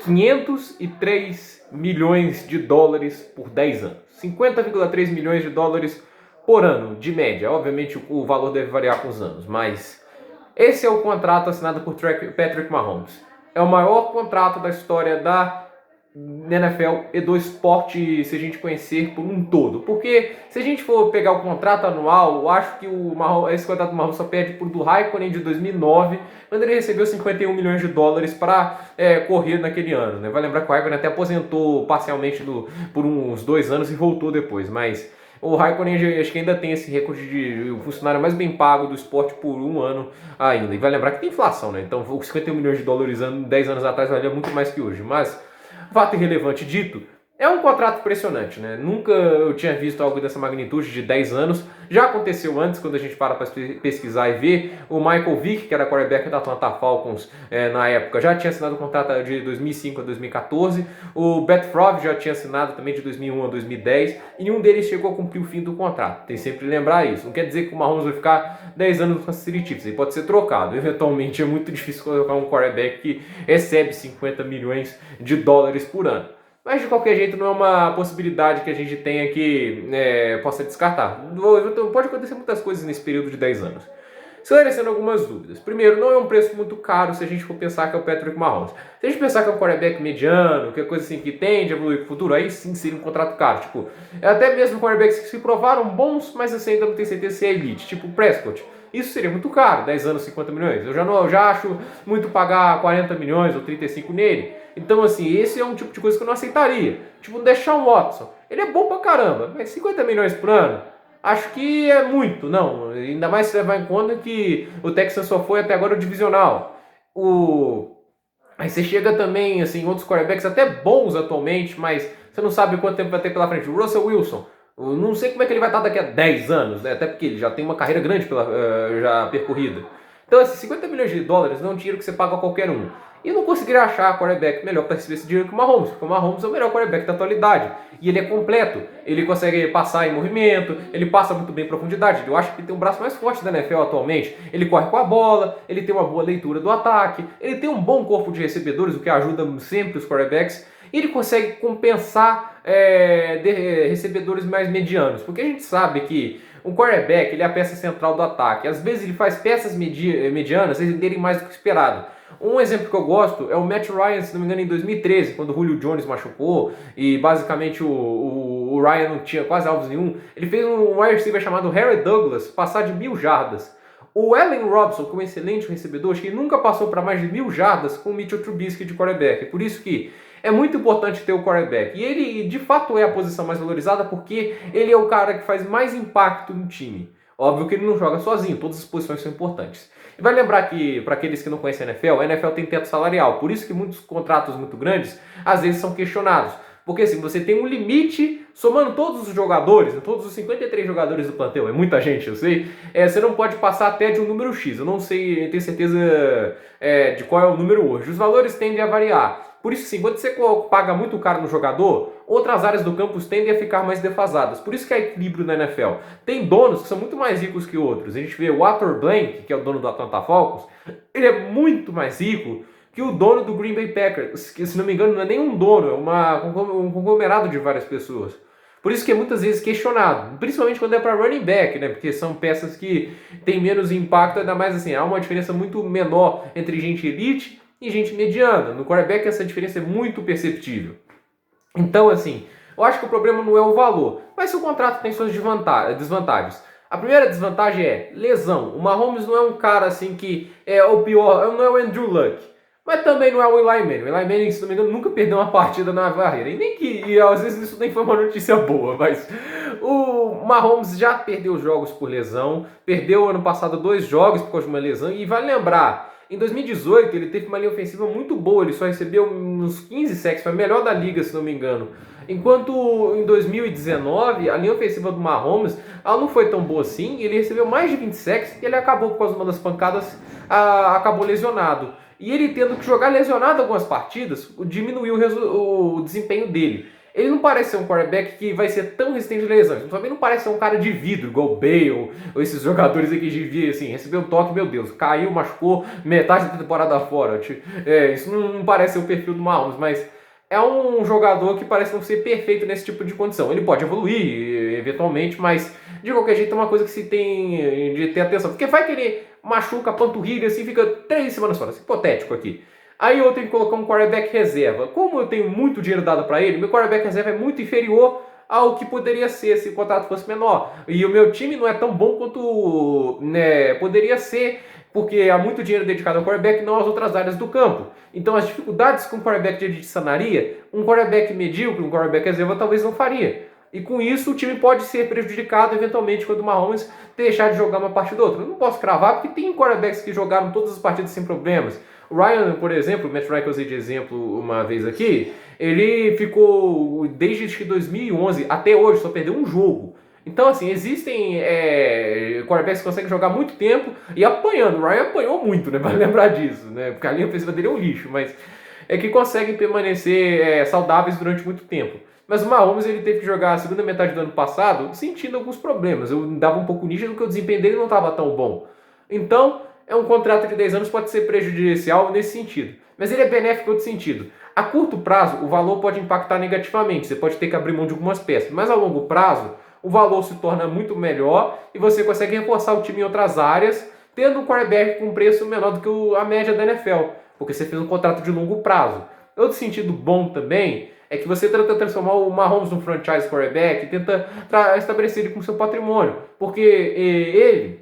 503 milhões de dólares por 10 anos. 50,3 milhões de dólares por ano, de média. Obviamente o valor deve variar com os anos, mas esse é o contrato assinado por Patrick Mahomes. É o maior contrato da história da NFL e do esporte, se a gente conhecer por um todo. Porque se a gente for pegar o contrato anual, eu acho que esse contrato do Mahomes só perde por do Raikkonen de 2009, quando ele recebeu 51 milhões de dólares para correr naquele ano. Né? Vai lembrar que o Raikkonen até aposentou parcialmente por uns 2 anos e voltou depois, mas o Raikkonen acho que ainda tem esse recorde de o funcionário mais bem pago do esporte por um ano ainda. E vai lembrar que tem inflação, né? Então, os 51 milhões de dólares 10 anos atrás valia muito mais que hoje. Mas, fato irrelevante dito, é um contrato impressionante, né? Nunca eu tinha visto algo dessa magnitude de 10 anos. Já aconteceu antes, quando a gente para pesquisar e ver. O Michael Vick, que era quarterback da Atlanta Falcons na época, já tinha assinado o contrato de 2005 a 2014. O Brett Favre já tinha assinado também de 2001 a 2010. E nenhum deles chegou a cumprir o fim do contrato. Tem sempre que lembrar isso. Não quer dizer que o Mahomes vai ficar 10 anos no Kansas City Chiefs. Ele pode ser trocado. Eventualmente é muito difícil colocar um quarterback que recebe 50 milhões de dólares por ano. Mas de qualquer jeito não é uma possibilidade que a gente tenha que possa descartar. Pode acontecer muitas coisas nesse período de 10 anos. Esclarecendo algumas dúvidas. Primeiro, não é um preço muito caro se a gente for pensar que é o Patrick Mahomes. Se a gente pensar que é um quarterback mediano, que é coisa assim que tende a evoluir para o futuro, aí sim seria um contrato caro. Tipo, até mesmo quarterbacks que se provaram bons, mas assim, ainda não tem certeza se é elite. Tipo o Prescott. Isso seria muito caro, 10 anos, 50 milhões. Eu já acho muito pagar 40 milhões ou 35 nele. Então, assim, esse é um tipo de coisa que eu não aceitaria. Tipo, deixar o Watson. Ele é bom pra caramba, mas 50 milhões por ano, acho que é muito, não. Ainda mais se levar em conta que o Texas só foi até agora o divisional. Aí você chega também, assim, outros quarterbacks até bons atualmente, mas você não sabe quanto tempo vai ter pela frente. O Russell Wilson. Eu não sei como é que ele vai estar daqui a 10 anos, né? Até porque ele já tem uma carreira grande já percorrida. Então, esses 50 milhões de dólares não é um dinheiro que você paga a qualquer um. E não conseguiria achar quarterback melhor para receber esse dinheiro que o Mahomes, porque o Mahomes é o melhor quarterback da atualidade. E ele é completo, ele consegue passar em movimento, ele passa muito bem em profundidade. Eu acho que ele tem um braço mais forte da NFL atualmente. Ele corre com a bola, ele tem uma boa leitura do ataque, ele tem um bom corpo de recebedores, o que ajuda sempre os quarterbacks. E ele consegue compensar recebedores mais medianos, porque a gente sabe que um quarterback ele é a peça central do ataque. Às vezes ele faz peças medianas renderem mais do que esperado. Um exemplo que eu gosto é o Matt Ryan, se não me engano, em 2013, quando o Julio Jones machucou e basicamente o Ryan não tinha quase alvos nenhum. Ele fez um wide receiver chamado Harry Douglas passar de 1.000 jardas. O Allen Robinson, que é um excelente recebedor, acho que ele nunca passou para mais de 1.000 jardas com o Mitchell Trubisky de quarterback. Por isso que é muito importante ter o quarterback. E ele, de fato, é a posição mais valorizada porque ele é o cara que faz mais impacto no time. Óbvio que ele não joga sozinho, todas as posições são importantes. E vai lembrar que, para aqueles que não conhecem a NFL tem teto salarial. Por isso que muitos contratos muito grandes, às vezes, são questionados. Porque assim, você tem um limite, somando todos os jogadores, todos os 53 jogadores do plantel, é muita gente, eu sei, você não pode passar até de um número X. Eu não sei, eu tenho certeza de qual é o número hoje. Os valores tendem a variar. Por isso, assim, quando você paga muito caro no jogador, outras áreas do campus tendem a ficar mais defasadas. Por isso que há equilíbrio na NFL. Tem donos que são muito mais ricos que outros. A gente vê o Arthur Blank, que é o dono do Atlanta Falcons, ele é muito mais rico que o dono do Green Bay Packers, que, se não me engano, não é nem um dono, é um conglomerado de várias pessoas. Por isso que é muitas vezes questionado, principalmente quando é para running back, né? Porque são peças que têm menos impacto, ainda mais assim, há uma diferença muito menor entre gente elite e gente mediana. No quarterback essa diferença é muito perceptível. Então, assim, eu acho que o problema não é o valor, mas se o contrato tem suas desvantagens. A primeira desvantagem é lesão. O Mahomes não é um cara assim que é o pior, não é o Andrew Luck. Mas também não é o Eli Manning. O Eli Manning, se não me engano, nunca perdeu uma partida na carreira. E às vezes isso nem foi uma notícia boa, mas o Mahomes já perdeu jogos por lesão. Perdeu ano passado 2 jogos por causa de uma lesão. E vai lembrar, em 2018 ele teve uma linha ofensiva muito boa. Ele só recebeu uns 15 sacks, foi a melhor da liga, se não me engano. Enquanto em 2019 a linha ofensiva do Mahomes ela não foi tão boa assim. Ele recebeu mais de 20 sacks e ele acabou, por causa de uma das pancadas, acabou lesionado. E ele tendo que jogar lesionado algumas partidas, diminuiu o desempenho dele. Ele não parece ser um quarterback que vai ser tão resistente a lesões. Também não parece ser um cara de vidro, igual o Bale, ou esses jogadores aqui de via, assim, recebeu um toque, meu Deus, caiu, machucou, metade da temporada fora. Isso não parece ser o perfil do Mahomes, mas é um jogador que parece não ser perfeito nesse tipo de condição. Ele pode evoluir, eventualmente, mas de qualquer jeito é uma coisa que se tem de ter atenção. Porque vai que ele machuca a panturrilha, assim, fica 3 semanas fora. Assim, hipotético aqui. Aí eu tenho que colocar um quarterback reserva. Como eu tenho muito dinheiro dado para ele, meu quarterback reserva é muito inferior ao que poderia ser se o contrato fosse menor. E o meu time não é tão bom quanto, né, poderia ser, porque há muito dinheiro dedicado ao quarterback, não às outras áreas do campo. Então as dificuldades que um quarterback de sanaria, um quarterback medíocre, um quarterback reserva talvez não faria. E com isso o time pode ser prejudicado eventualmente quando o Mahomes deixar de jogar uma partida ou outra. Eu não posso cravar porque tem quarterbacks que jogaram todas as partidas sem problemas. O Ryan, por exemplo, o Matt Ryan que eu usei de exemplo uma vez aqui, ele ficou desde 2011 até hoje, só perdeu um jogo. Então, assim, existem quarterbacks que conseguem jogar muito tempo e apanhando. O Ryan apanhou muito, né? Vale lembrar disso, né? Porque a linha ofensiva dele é um lixo, mas é que conseguem permanecer saudáveis durante muito tempo. Mas o Mahomes ele teve que jogar a segunda metade do ano passado sentindo alguns problemas. Eu dava um pouco nítido que o desempenho dele não estava tão bom. Então, é um contrato de 10 anos pode ser prejudicial nesse sentido. Mas ele é benéfico em outro sentido. A curto prazo, o valor pode impactar negativamente. Você pode ter que abrir mão de algumas peças. Mas a longo prazo, o valor se torna muito melhor e você consegue reforçar o time em outras áreas, tendo um quarterback com preço menor do que a média da NFL. Porque você fez um contrato de longo prazo. Outro sentido bom também é que você tenta transformar o Mahomes num franchise quarterback, tenta estabelecer ele com seu patrimônio. Porque ele,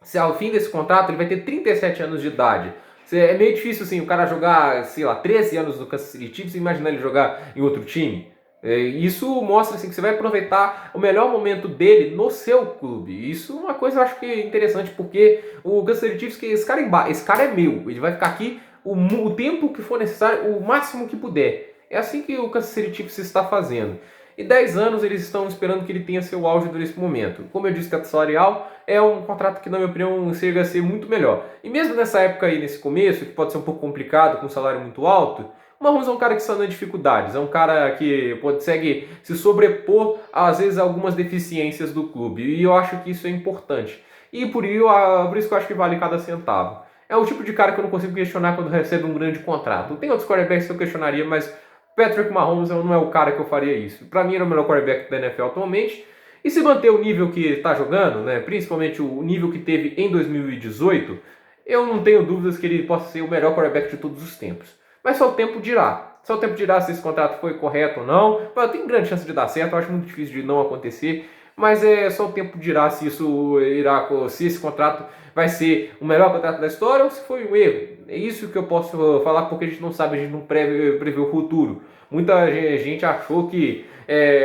se ao fim desse contrato, ele vai ter 37 anos de idade. É meio difícil assim, o cara jogar, sei lá, 13 anos no Kansas City Chiefs e imaginar ele jogar em outro time. Isso mostra assim, que você vai aproveitar o melhor momento dele no seu clube. Isso é uma coisa eu acho que é interessante, porque o Kansas City Chiefs, que esse cara é meu, ele vai ficar aqui o tempo que for necessário, o máximo que puder. É assim que o Kansas City Chiefs está fazendo. E 10 anos eles estão esperando que ele tenha seu auge nesse momento. Como eu disse, teto salarial é um contrato que, na minha opinião, chega a ser muito melhor. E mesmo nessa época aí, nesse começo, que pode ser um pouco complicado, com um salário muito alto, o Mahomes é um cara que sana dificuldades, é um cara que consegue se sobrepor, às vezes, a algumas deficiências do clube. E eu acho que isso é importante. E por isso que eu acho que vale cada centavo. É o tipo de cara que eu não consigo questionar quando recebe um grande contrato. Tem outros quarterbacks que eu questionaria, mas Patrick Mahomes não é o cara que eu faria isso. Para mim, ele é o melhor quarterback da NFL atualmente. E se manter o nível que está jogando, né, principalmente o nível que teve em 2018, eu não tenho dúvidas que ele possa ser o melhor quarterback de todos os tempos. Mas só o tempo dirá. Só o tempo dirá se esse contrato foi correto ou não. Tem grande chance de dar certo, eu acho muito difícil de não acontecer. Mas só o tempo dirá se se esse contrato vai ser o melhor contrato da história ou se foi um erro. É isso que eu posso falar porque a gente não sabe, a gente não prevê o futuro. Muita gente achou que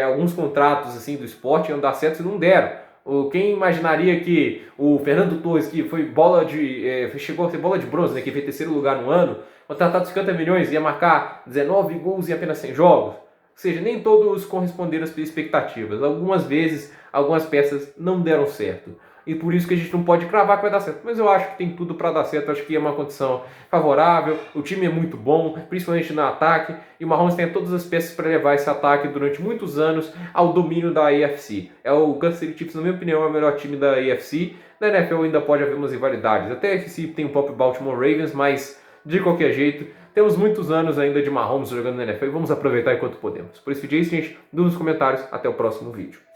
alguns contratos assim do esporte iam dar certo e não deram. Quem imaginaria que o Fernando Torres, que foi chegou a ser bola de bronze, né, que fez terceiro lugar no ano, contratado 50 milhões, ia marcar 19 gols em apenas 100 jogos? Ou seja, nem todos corresponderam às expectativas. Algumas vezes, algumas peças não deram certo. E por isso que a gente não pode cravar que vai dar certo. Mas eu acho que tem tudo para dar certo. Eu acho que é uma condição favorável. O time é muito bom, principalmente no ataque. E o Mahomes tem todas as peças para levar esse ataque durante muitos anos ao domínio da AFC. O Kansas City Chiefs, na minha opinião, é o melhor time da AFC. Na NFL ainda pode haver umas rivalidades. Até a AFC tem o próprio Baltimore Ravens, mas de qualquer jeito, temos muitos anos ainda de Mahomes jogando na NFL e vamos aproveitar enquanto podemos. Por isso, gente, nos comentários. Até o próximo vídeo.